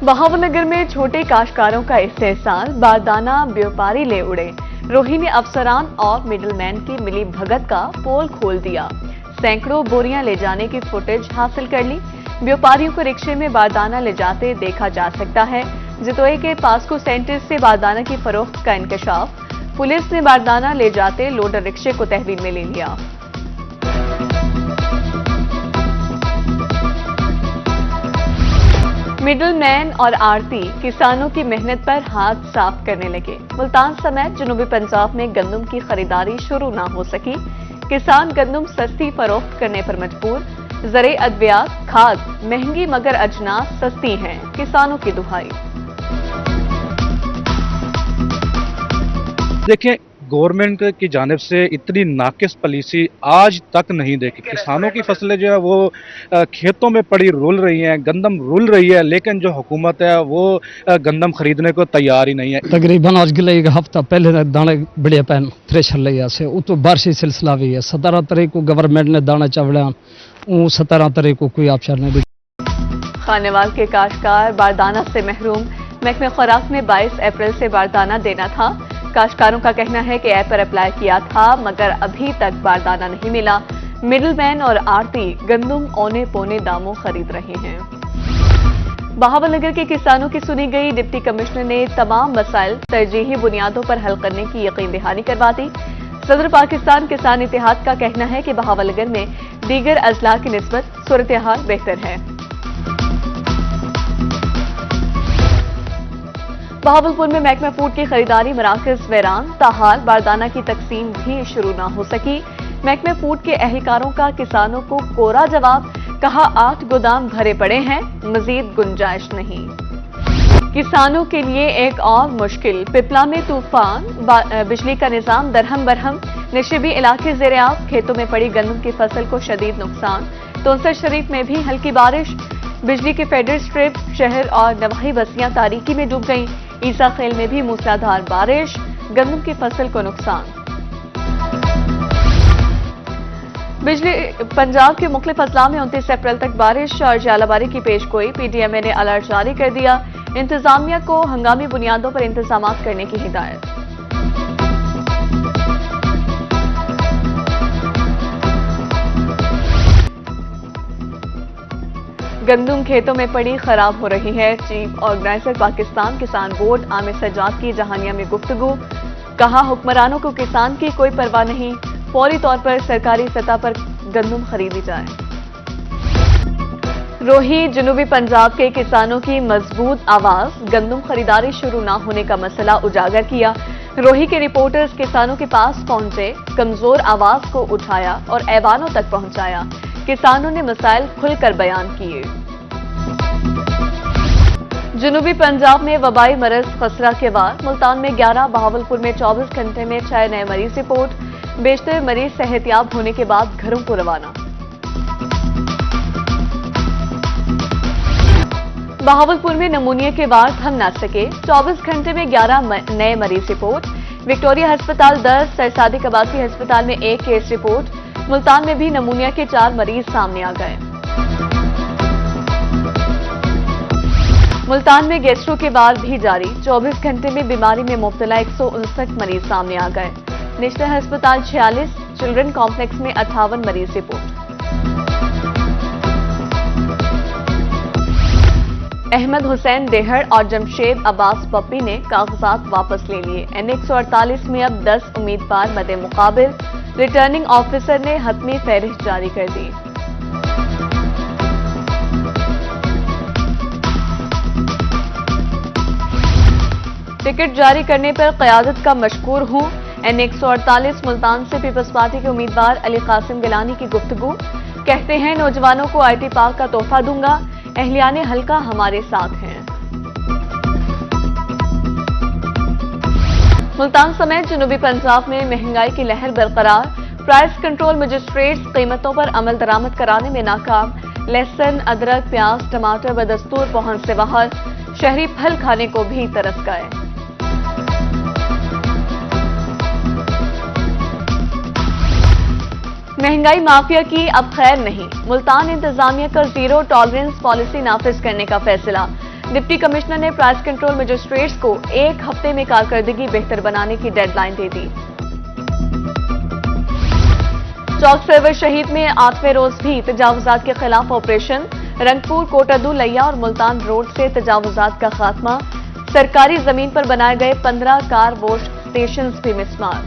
बहावलनगर में छोटे काश्तकारों का इस्तेहसाल बारदाना व्यापारी ले उड़े। रोही ने अफसरान और मिडलमैन की मिली भगत का पोल खोल दिया। सैकड़ों बोरियां ले जाने की फुटेज हासिल कर ली। व्यापारियों को रिक्शे में बारदाना ले जाते देखा जा सकता है। जितोई के पास्को सेंटर से बारदाना की फरोख्त का इंकशाफ। पुलिस ने बारदाना ले जाते लोडर रिक्शे को तहवील में ले लिया। मिडलमैन और आड़ती किसानों की मेहनत पर हाथ साफ करने लगे। मुल्तान समेत जनूबी पंजाब में गंदम की खरीदारी शुरू न हो सकी। किसान गंदम सस्ती फरोख्त करने पर मजबूर। ज़रे अद्वियात खाद महंगी मगर अजनास सस्ती हैं, किसानों की दुहाई। देखिए, गवर्नमेंट की जानिब से इतनी नाकिस पॉलिसी आज तक नहीं देखी। किसानों की फसलें जो है वो खेतों में पड़ी रुल रही हैं, गंदम रुल रही है, लेकिन जो हुकूमत है वो गंदम खरीदने को तैयार ही नहीं है। तकरीबन आज गिले एक हफ्ता पहले दाने बड़े पैन थ्रेशर लिया से वो तो बारिशी सिलसिला भी है। 17 तारीख को गवर्नमेंट ने दाना चावड़ा 17 तारीख को कोई ऑप्शन नहीं दी। खानेवाल के काश्तकार बारदाना से महरूम। महकमे खुराक ने 22 अप्रैल से बारदाना देना था। काश्तकारों का कहना है कि ऐप पर अप्लाई किया था मगर अभी तक बारदाना नहीं मिला। मिडलमैन और आड़ती गंदम औने पौने दामों खरीद रहे हैं। बहावलनगर के किसानों की सुनी गई। डिप्टी कमिश्नर ने तमाम मसाइल तरजीही बुनियादों पर हल करने की यकीन दहानी करवा दी। सदर पाकिस्तान किसान इत्तेहाद का कहना है कि बहावलनगर में दीगर अजला की निस्बत सूरत हाल बेहतर है। बहावलपुर में महकमा फूड की खरीदारी मराकज वैरान। ताहाल बारदाना की तकसीम भी शुरू न हो सकी। महकमा फूड के एहलकारों का किसानों को कोरा जवाब। कहा 8 गोदाम भरे पड़े हैं, मजीद गुंजाइश नहीं। किसानों के लिए एक और मुश्किल। पिपला में तूफान, बिजली का निजाम दरहम बरहम। नशीबी इलाके ज़ेरे-आब। खेतों में पड़ी गंदम की फसल को शदीद नुकसान। तोंसर शरीफ में भी हल्की बारिश। बिजली के फेडर स्ट्रिप शहर और नवाही बस्तियां तारीकी में डूब गईं। ईसा खेल में भी मूसलाधार बारिश। गंदम की फसल को नुकसान। बिजली पंजाब के मुख्तलिफ अजला में 29 अप्रैल तक बारिश और जालाबारी की पेशगोई। पीडीएमए ने अलर्ट जारी कर दिया। इंतजामिया को हंगामी बुनियादों पर इंतजाम करने की हिदायत। गंदम खेतों में पड़ी खराब हो रही है। चीफ ऑर्गेनाइजर पाकिस्तान किसान बोर्ड आमिर सज्जाद की जहानिया में गुफ्तगू। कहा हुक्मरानों को किसान की कोई परवाह नहीं। फौरी तौर पर सरकारी सतह पर गंदम खरीदी जाए। रोही जनूबी पंजाब के किसानों की मजबूत आवाज। गंदम खरीदारी शुरू न होने का मसला उजागर किया। रोही के रिपोर्टर्स किसानों के पास पहुंचे, कमजोर आवाज को उठाया और ऐवानों तक पहुंचाया। किसानों ने मसाइल खुलकर बयान किए। जनूबी पंजाब में वबाई मरज खसरा के वार। मुल्तान में 11, बहावलपुर में 24 घंटे में 6 नए मरीज रिपोर्ट। बेशतर मरीज सेहतियाब होने के बाद घरों को रवाना। बहावलपुर में नमूनिया के वार थम न सके। 24 घंटे में 11 नए मरीज रिपोर्ट। विक्टोरिया अस्पताल 10, सरसादिक आबासी अस्पताल में 1 केस रिपोर्ट। मुल्तान में भी नमूनिया के 4 मरीज सामने आ गए। मुल्तान में गैस्ट्रो के वार भी जारी। 24 घंटे में बीमारी में मुब्तला 159 मरीज सामने आ गए। नेशनल अस्पताल 46, चिल्ड्रन कॉम्प्लेक्स में 58 मरीज रिपोर्ट। अहमद हुसैन देहड़ और जमशेद अब्बास पप्पी ने कागजात वापस ले लिए। N148 में अब 10 उम्मीदवार मदे मुकाबिल। रिटर्निंग ऑफिसर ने हतमी फहरिस्त जारी कर दी। टिकट जारी करने पर क़यादत का मशकूर हूं। N148 मुल्तान से पीपल्स पार्टी के उम्मीदवार अली कासिम गिलानी की गुफ्तगू। कहते हैं नौजवानों को IT पार्क का तोहफा दूंगा। अहलियाने हल्का हमारे साथ हैं। मुल्तान समेत जनूबी पंजाब में महंगाई की लहर बरकरार। प्राइस कंट्रोल मजिस्ट्रेट्स कीमतों पर अमल दरामद कराने में नाकाम। लहसुन, अदरक, प्याज, टमाटर बदस्तूर पहुंच से बाहर। शहरी फल खाने को भी तरस गए। महंगाई माफिया की अब खैर नहीं। मुल्तान इंतजामिया का जीरो टॉलरेंस पॉलिसी नाफिज करने का फैसला। डिप्टी कमिश्नर ने प्राइस कंट्रोल मजिस्ट्रेट्स को 1 हफ्ते में कारकर्दगी बेहतर बनाने की डेडलाइन दे दी। चौक सर्वर शहीद में 8वें रोज भी तजावुजात के खिलाफ ऑपरेशन। रंगपुर, कोटद्दू, लैया और मुल्तान रोड से तजावुजात का खात्मा। सरकारी जमीन पर बनाए गए 15 कार वॉश स्टेशन भी मिसमार।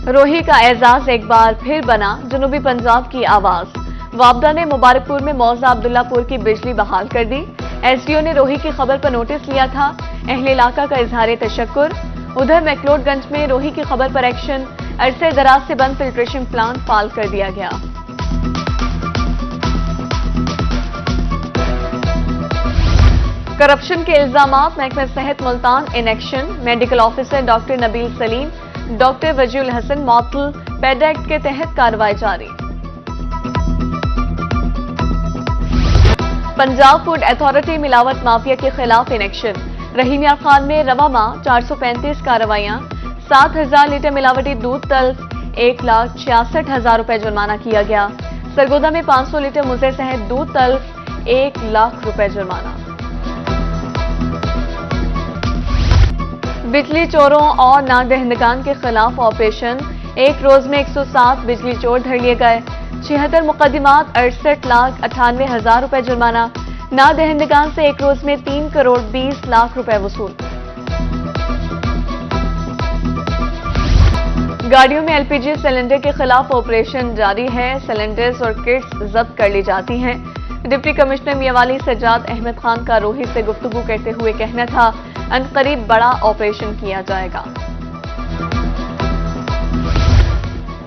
रोही का एजाज एक बार फिर बना जनूबी पंजाब की आवाज। वापडा ने मुबारकपुर में मौजा अब्दुल्लापुर की बिजली बहाल कर दी। एसडीओ ने रोही की खबर पर नोटिस लिया था। अहले इलाका का इजहार तशक्कुर। उधर मैक्लोडगंज में रोही की खबर पर एक्शन। अरसे दराज से बंद फिल्ट्रेशन प्लांट फाल कर दिया गया। करप्शन के इल्जामात, महकमा सेहत Multan in action. Medical officer doctor Nabeel Saleem, doctor Waziul Hasan मअतल। पेड एक्ट के तहत कार्रवाई जारी। पंजाब फूड अथॉरिटी मिलावट माफिया के खिलाफ इन एक्शन। रहीम यार खान में रवा माह 435 कार्रवाइयां। 7,000 लीटर मिलावटी दूध तल्फ। 1,66,000 रुपए जुर्माना किया गया। सरगोदा में 500 लीटर मुजर शहद दूध तल्फ। 1 लाख रुपए जुर्माना। बिजली चोरों और नादहिंदगान के खिलाफ ऑपरेशन। एक रोज में 107 बिजली चोर धर लिए गए। 76 मुकदमात, 68,98,000 रुपए जुर्माना। नादहिंदगान से एक रोज में 3 करोड़ 20 लाख रुपए वसूल। गाड़ियों में एलपीजी सिलेंडर के खिलाफ ऑपरेशन जारी है। सिलेंडर्स और किट्स जब्त कर ली जाती हैं। डिप्टी कमिश्नर मियावाली सज्जाद अहमद खान का रोही से गुफ्तगू करते हुए कहना था, अनकरीब बड़ा ऑपरेशन किया जाएगा।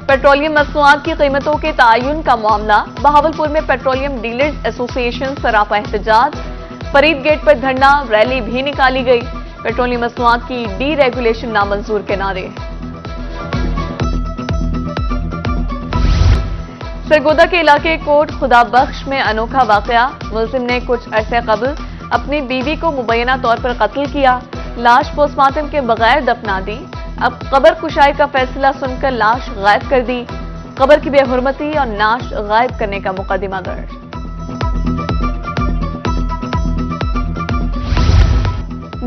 पेट्रोलियम मसनूआत की कीमतों के तयन का मामला। बहावलपुर में पेट्रोलियम डीलर्स एसोसिएशन सरापा एहतजाज। फरीद गेट पर धरना रैली भी निकाली गई। पेट्रोलियम मसनूआत की डी रेगुलेशन नामंजूर के नारे। सरगोदा के इलाके कोट खुदाबख्श में अनोखा वाकया। मुलजिम ने कुछ अरसे कबल अपनी बीवी को मुबैना तौर पर कत्ल किया। लाश पोस्टमार्टम के बगैर दफना दी। अब कब्र कुशाई का फैसला सुनकर लाश गायब कर दी। कब्र की बेहुरमती और नाश गायब करने का मुकदमा दर्ज।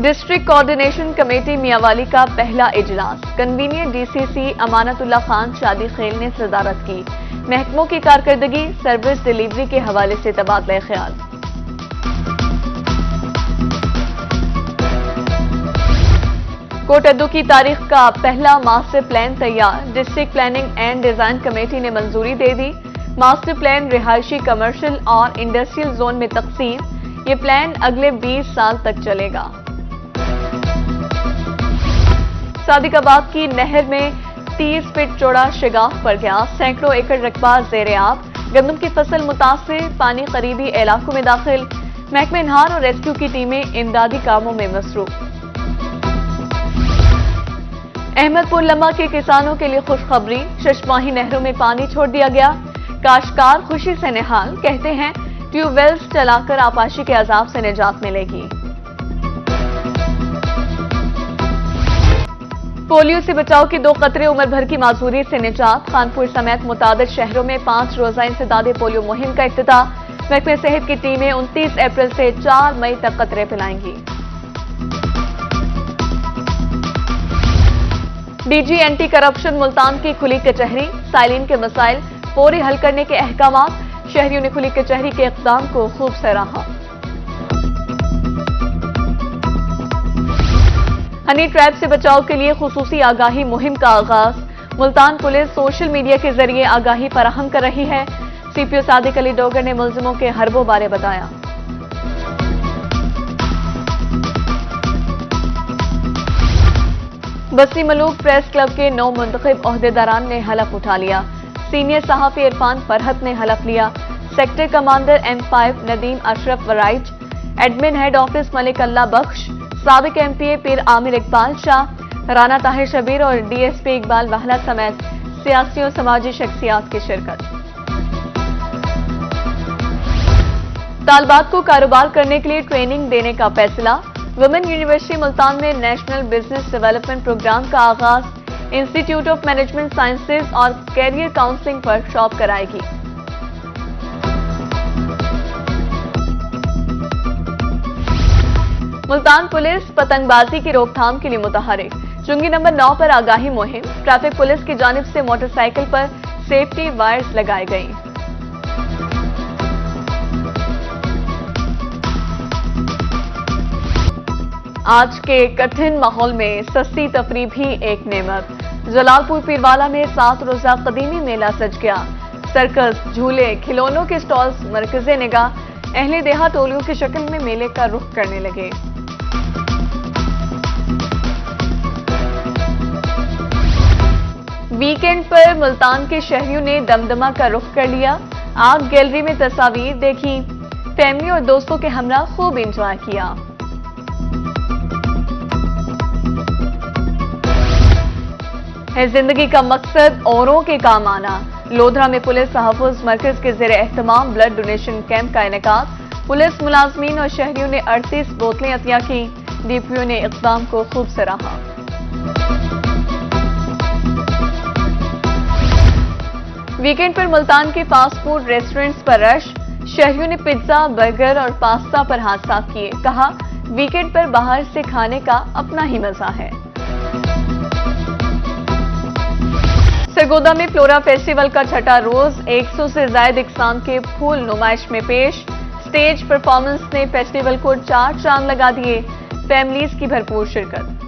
डिस्ट्रिक्ट कोऑर्डिनेशन कमेटी मियावाली का पहला इजलास। कन्वीनियर डीसीसी अमानतुल्लाह खान शादी खेल ने सदारत की। महकमों की कारकर्दगी, सर्विस डिलीवरी के हवाले से तबादला ख्याल। कोटद्दू की तारीख का पहला मास्टर प्लान तैयार। District planning and design committee ने मंजूरी दे दी। मास्टर प्लान रिहायशी, कमर्शियल और इंडस्ट्रियल जोन में तकसीम। ये प्लान अगले 20 साल तक चलेगा। सादिकाबाद की नहर में 30 फीट चौड़ा शिगाफ पड़ गया। सैकड़ों एकड़ रकबा ज़ेरे आब। गंदम की फसल मुतासिर, पानी करीबी इलाकों में दाखिल। महकमा इन्हार और रेस्क्यू की टीमें इमदादी कामों में मसरूफ। अहमदपुर लम्बा के किसानों के लिए खुशखबरी। शशमाही नहरों में पानी छोड़ दिया गया। काश्तकार खुशी से निहाल, कहते हैं ट्यूबवेल्स चलाकर आपाशी के अजाब से निजात मिलेगी। पोलियो से बचाव की 2 कतरे उम्र भर की माजूरी से निजात। कानपुर समेत मुतादिद शहरों में 5 रोजा इंसदादे पोलियो मुहिम का इफ्तिताह। महकमे सेहत की टीमें 29 अप्रैल से 4 मई तक कतरे पिलाएंगी। डीजी एंटी करप्शन मुल्तान की खुली कचहरी। साइलिन के मसाइल फौरी हल करने के अहकामात। शहरियों ने खुली कचहरी के इक़दाम को खूब सराहा। हनी ट्रैप से बचाव के लिए खुसूसी आगाही मुहिम का आगाज। मुल्तान पुलिस सोशल मीडिया के जरिए आगाही फराहम कर रही है। सीपीओ सादिक अली डोगर ने मुलजिमों के हरबों बारे बताया। बस्ती मलूक प्रेस क्लब के 9 मुंतखब ओहदेदारान ने हलफ उठा लिया। सीनियर सहाफी इरफान फरहत ने हलफ लिया। Sector commander M5 Nadeem Ashraf Waraich, admin head office Malik Allah Bakhsh, साबिक MPA पीर आमिर इकबाल शाह, राना ताहिर शबीर और DSP इकबाल वाहला समेत सियासी और समाजी शख्सियात की शिरकत। तालबात को कारोबार करने के लिए ट्रेनिंग देने का फैसला। वुमेन यूनिवर्सिटी मुल्तान में नेशनल बिजनेस डेवलपमेंट प्रोग्राम का आगाज। इंस्टीट्यूट ऑफ मैनेजमेंट साइंसेज और कैरियर काउंसलिंग वर्कशॉप कराएगी। मुल्तान पुलिस पतंगबाजी की रोकथाम के लिए मुतहरिक। चुंगी नंबर 9 पर आगाही मुहिम। ट्रैफिक पुलिस की जानिब से मोटरसाइकिल पर सेफ्टी वायर्स लगाई गई। आज के कठिन माहौल में सस्ती तफरी भी एक नेमत। जलालपुर पीरवाला में 7 रोजा कदीमी मेला सज गया। सर्कस, झूले, खिलौनों के स्टॉल्स मरकज़े निगाह अहले देहा टोलियों की शक्ल में मेले का रुख करने लगे। वीकेंड पर मुल्तान के शहरियों ने दमदमा का रुख कर लिया। आर्ट गैलरी में तस्वीर देखी, फैमिली और दोस्तों के हमरा खूब एंजॉय किया। है जिंदगी का मकसद औरों के काम आना। लोधरा में पुलिस तहफ़्फ़ुज़ मरकज के ज़ेरे एहतमाम ब्लड डोनेशन कैंप का इनेकाद। पुलिस मुलाजमीन और शहरियों ने 38 बोतलें अतिया की। डीपीओ ने इक़दाम को खूब सराहा। वीकेंड पर मुल्तान के फास्ट फूड रेस्टोरेंट्स पर रश। शहरियों ने पिज्जा, बर्गर और पास्ता पर हाथ साफ किए। कहा, वीकेंड पर बाहर से खाने का अपना ही मजा है। सरगोदा में फ्लोरा फेस्टिवल का छठा रोज 100 से ज्यादा इकसाम के फूल नुमाइश में पेश। स्टेज परफॉर्मेंस ने फेस्टिवल को 4 चांद लगा दिए। फैमिलीज की भरपूर शिरकत।